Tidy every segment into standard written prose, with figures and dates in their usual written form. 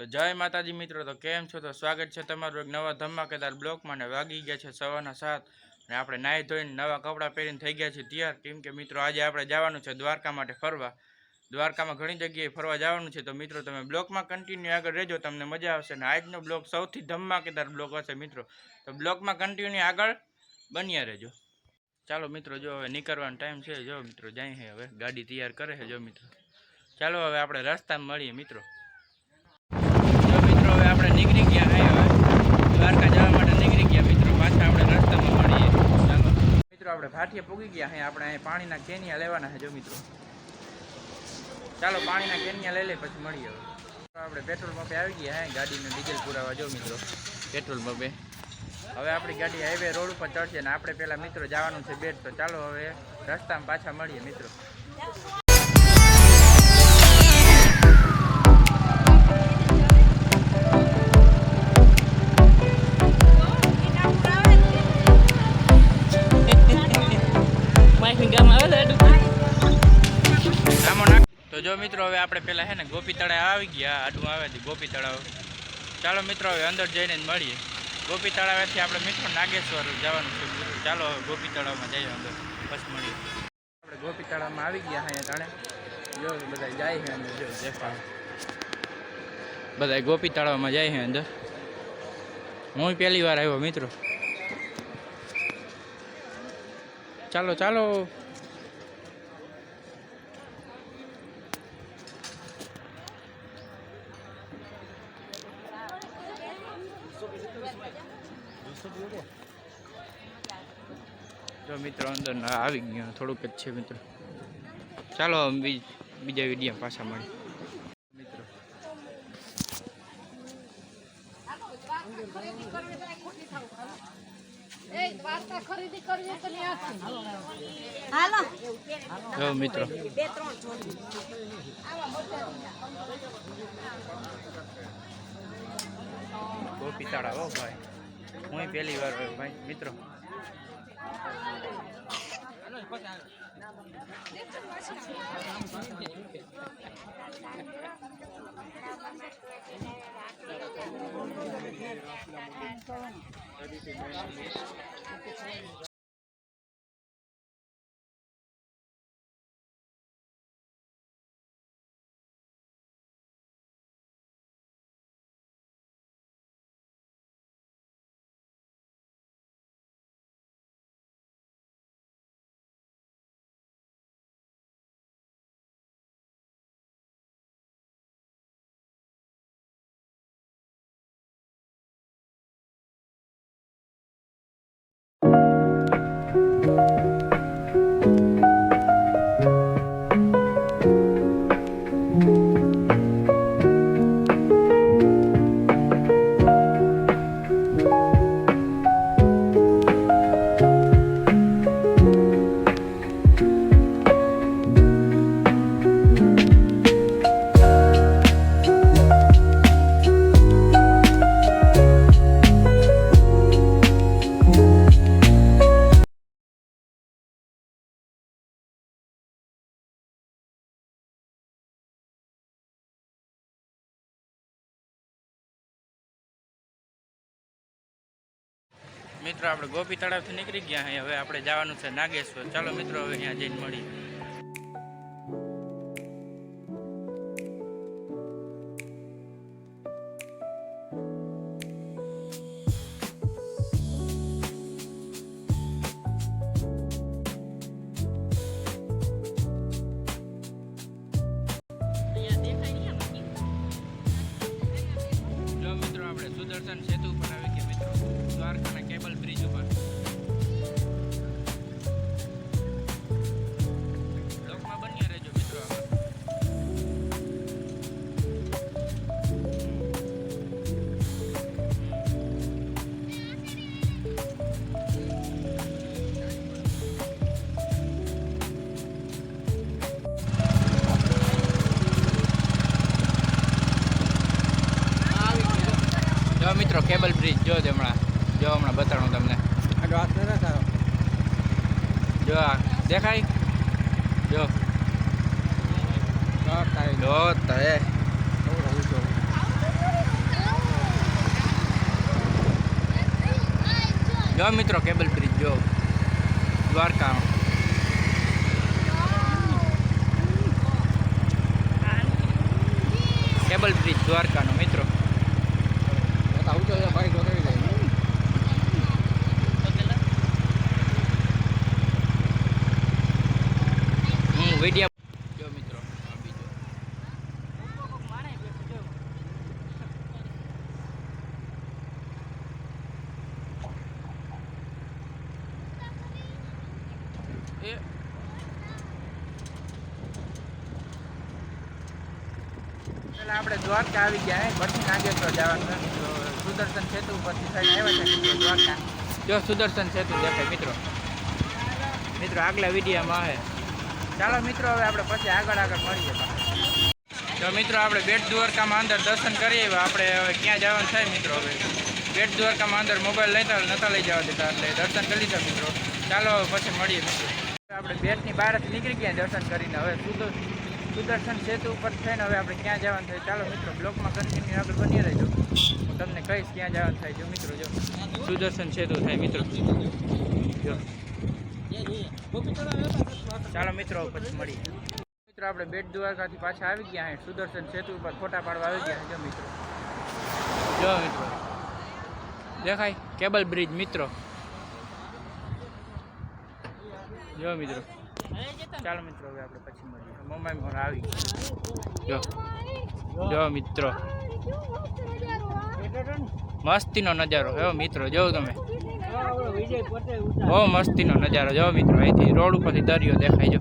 તો જય માતાજી મિત્રો, તો કેમ છો? તો સ્વાગત છે તમારું એક નવા ધમાકેદાર બ્લોગમાં. ને વાગી ગયા છે 7:15 અને આપણે નાહી ધોઈને નવા કપડાં પહેરીને થઈ ગયા છે તૈયાર. કેમ કે મિત્રો આજે આપણે જવાનું છે દ્વારકા માટે ફરવા. દ્વારકામાં ઘણી જગ્યાએ ફરવા જવાનું છે. તો મિત્રો તમે બ્લોગમાં કન્ટિન્યુ આગળ રહેજો, તમને મજા આવશે. અને આજનો બ્લોગ સૌથી ધમાકેદાર બ્લોગ હશે મિત્રો, તો બ્લોગમાં કન્ટિન્યુ આગળ બન્યા રહેજો. ચાલો મિત્રો, જો હવે નીકળવાનો ટાઈમ છે. જો મિત્રો જાય છે, હવે ગાડી તૈયાર કરે છે. જો મિત્રો ચાલો હવે આપણે રસ્તામાં મળીએ મિત્રો. હવે આપણે નીકળી ગયા હે, હવે દ્વારકા જવા માટે નીકળી ગયા મિત્રો. પાછા આપણે રસ્તામાં મળીએ. ચાલો મિત્રો, આપણે ભાટિયા પૂગી ગયા હે. આપણે અહીં પાણીના કેનિયા લેવાના છે. જો મિત્રો ચાલો પાણીના કેનિયા લઈ લે, પછી મળીએ. હવે આપણે પેટ્રોલ પંપે આવી ગયા હે ગાડીને ડીઝલ પુરાવા. જો મિત્રો પેટ્રોલ પંપે હવે આપણી ગાડી હાઈવે રોડ ઉપર ચડશે ને આપણે પહેલાં મિત્રો જવાનું છે બેટ. તો ચાલો હવે રસ્તામાં પાછા મળીએ મિત્રો. તો જો મિત્રો હવે આપણે પેલા હે ને ગોપી તળાવ આવી ગયા. આડું આવે છે ગોપી તળાવ. ચાલો મિત્રો હવે અંદર જઈને જ મળીએ. ગોપી તળાવેથી આપણે મિત્રો નાગેશ્વર જવાનું છે. ચાલો હવે ગોપી તળાવમાં જઈએ અંદર, પછી મળીએ. આપણે ગોપી તળાવમાં આવી ગયા અહીંયા તાણે. જો બધા જાય છે અંદર. જો દેખાય બધા ગોપી તળાવમાં જાય છે અંદર. હું પહેલી વાર આવ્યો મિત્રો. ચાલો ચાલો. જો મિત્રો અંદર આવી ગયો, થોડુંક જ છે મિત્રો. ચાલો બીજા વિડીયો પાછા મળી મિત્રો. જો મિત્રો ગોપી તળાવ. હો ભાઈ, હું પહેલી વાર ભાઈ મિત્રો. મિત્રો આપણે ગોપી તળાવથી નીકળી ગયા અહીં. હવે આપણે જવાનું છે નાગેશ્વર. ચાલો મિત્રો હવે અહીંયા જઈને મળીએ. જો મિત્રો આપણે સુદર્શન સેતુ ઉપર આવી ગયા મિત્રો, દ્વારકાના કેબલ બ્રિજ ઉપર. લોકમાં બન્યા રહેજો મિત્રો. જો મિત્રો કેબલ બ્રિજ જો હમણાં બતાડું તમને. જો દેખાય જો જો મિત્રો કેબલ બ્રિજ જો દ્વારકા કેબલ બ્રિજ દ્વારકાનો મિત્રો વિડીયો જો મિત્રો બીજો એ પેલા આપણે દ્વારકા આવી ગયા ભરતી નાગેશ્વર જવાનું સુદર્શન સેતુ ઉપરથી થઈને આવ્યા છે મિત્રો દ્વારકા જો સુદર્શન સેતુ દેખાય મિત્રો આગલા વિડીયોમાં આવે ચાલો મિત્રો હવે આપણે પછી આગળ મળીએ તો મિત્રો આપણે બેટ દ્વારકામાં અંદર દર્શન કરીએ આપણે હવે ક્યાં જવાનું થાય મિત્રો હવે બેટ દ્વારકામાં અંદર મોબાઈલ લેતા નતા લઈ જવા દેતા એટલે દર્શન કરી લીધા મિત્રો ચાલો પછી મળીએ મિત્રો આપણે બેટની બહારથી નીકળી ગયા દર્શન કરીને હવે સુદર્શન સેતુ ઉપર થઈને હવે આપણે ક્યાં જવાનું થાય ચાલો મિત્રો બ્લોકમાં કન્ટિન્યુ આગળ બની રહેજો હું તમને કહીશ ક્યાં જવાનું થાય જો મિત્રો જો સુદર્શન સેતુ થાય મિત્રો જો ચાલો મિત્રો પછી મળીએ મિત્રો આપણે બેટ દ્વારકાથી પાછા આવી ગયા સુદર્શન સેતુ ઉપર ફોટા પાડવા આવી ગયા જો મિત્રો દેખાય કેબલ બ્રિજ મિત્રો જો મિત્રો ચાલો મિત્રો હવે આપણે પછી મળીએ મુંબઈ મોર આવી જો મિત્રો મસ્તીનો નજારો હે મિત્રો જો તમે બહુ મસ્તીનો નજારો જો મિત્રો અહીંથી રોડ ઉપરથી દરિયો દેખાય જો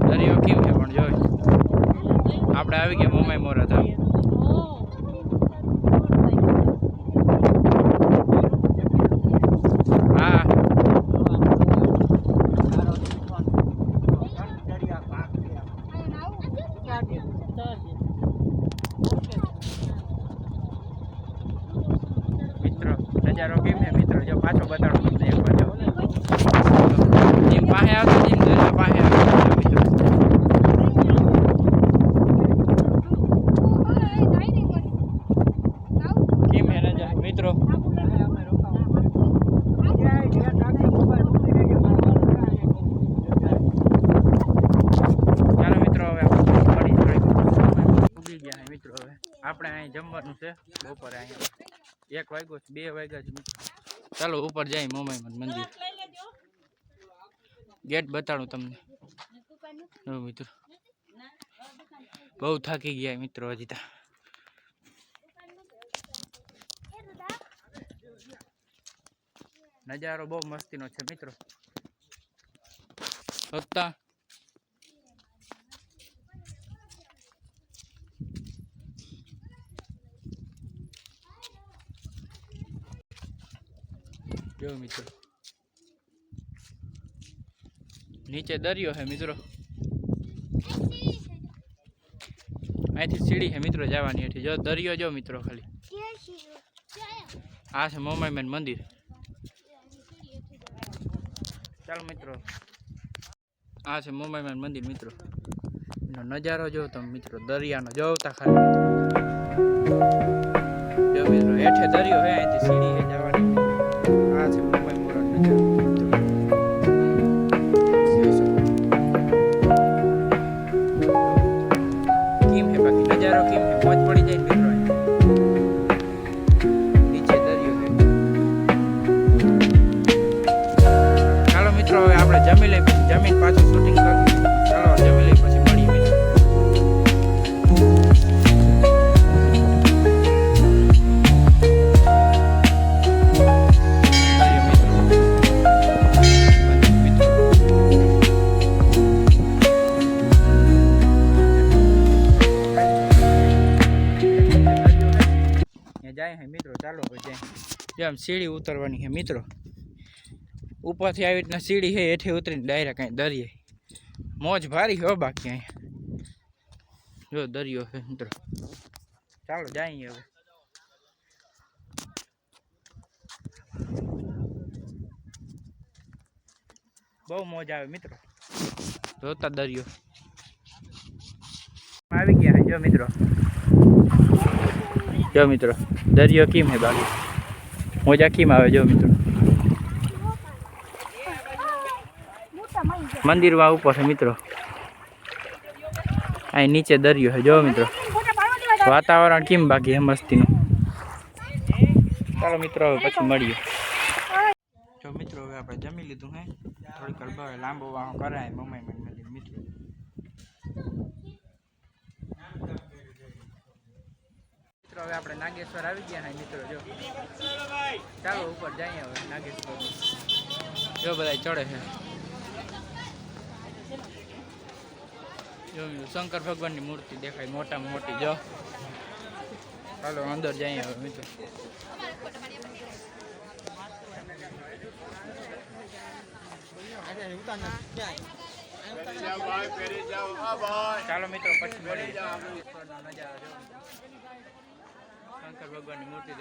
દરિયો કેમ છે પણ જો આપણે આવી ગયા મુંબઈ મોર હતા હા મિત્રો નજારો કેમ છે મિત્રો જો પાછો બતાડો તમને એક વાર જેમ પાસે આવતો જેમ દરિયા પાસે આવતો મિત્રો કેમ છે નજારો મિત્રો ચાલો મિત્રો હવે ઉગી ગયા મિત્રો હવે આપણે અહીં જમવાનું છે બપોરે અહીંયા 1 વાગ્યો 2 વાગ્યા છે મિત્રો ચાલો ઉપર જાય મોમાઈમાં મંદિર ગેટ બતાડું તમને મિત્રો બહુ થાકી ગયા મિત્રો હજી તા નજારો બહુ મસ્તીનો છે મિત્રો હતા જો મિત્રો નીચે દરિયો છે મિત્રો અહીંથી સીડી છે મિત્રો જવાની હતી જો દરિયો જો મિત્રો ખાલી આ છે મોમાઈમાં મંદિર ચાલો મિત્રો આ છે મોમાઈમાં મંદિર મિત્રો એનો નજારો જો તમે મિત્રો દરિયાનો જોતા ખાલી જો મિત્રો હેઠે દરિયો છે અહીંથી સીડી છે જવાની આ છે મુંબઈ મોરનો નજારો કેમ છે બાકી નજારો કેમ છે મોજ પડી જાય મિત્રો નીચે દરિયો છે ચાલો મિત્રો હવે આપણે જમી લઈ પછી જમીન પાછું શૂટિંગ કરીએ ચાલો જમી લઈ પછી મળીએ મિત્રો જાય હે મિત્રો ચાલો જાય જેમ સીડી ઉતરવાની છે મિત્રો ઉપરથી આવી રીતના સીડી છે હેઠે ઉતરીને ડાયરેક્ટ અહીં દરિયે મોજ ભારી હો બાકી અહીંયા જો દરિયો છે મિત્રો ચાલો જાય હવે બહુ મોજ આવે મિત્રો જોતા દરિયો આવી ગયા હે જો મિત્રો. જો મિત્રો દરિયો કેમ હે બાકી મોજા કેમ આવે જો મિત્રો. મંદિરમાં ઉપર છે મિત્રો. અહીં નીચે દરિયો છે જો મિત્રો. વાતાવરણ કેમ બાકી હે મસ્તીનું. ચાલો મિત્રો હવે પછી મળીએ. જો મિત્રો હવે આપણે જમી લીધું હે. થોડીક વાર લાંબો વાહો કરાય મમ્મી મંદિર મિત્રો. મિત્રો હવે આપણે નાગેશ્વર આવી ગયા હે મિત્રો જો. ચાલો ઉપર જઈએ હવે નાગેશ્વર. જો બધા ચડે છે. જો શંકર ભગવાનની મૂર્તિ દેખાય મોટામાં મોટી જો. ચાલો અંદર જઈએ હવે મિત્રો. ચાલો મિત્રો પછી મળી નજારો જો શંકર ભગવાનની મૂર્તિ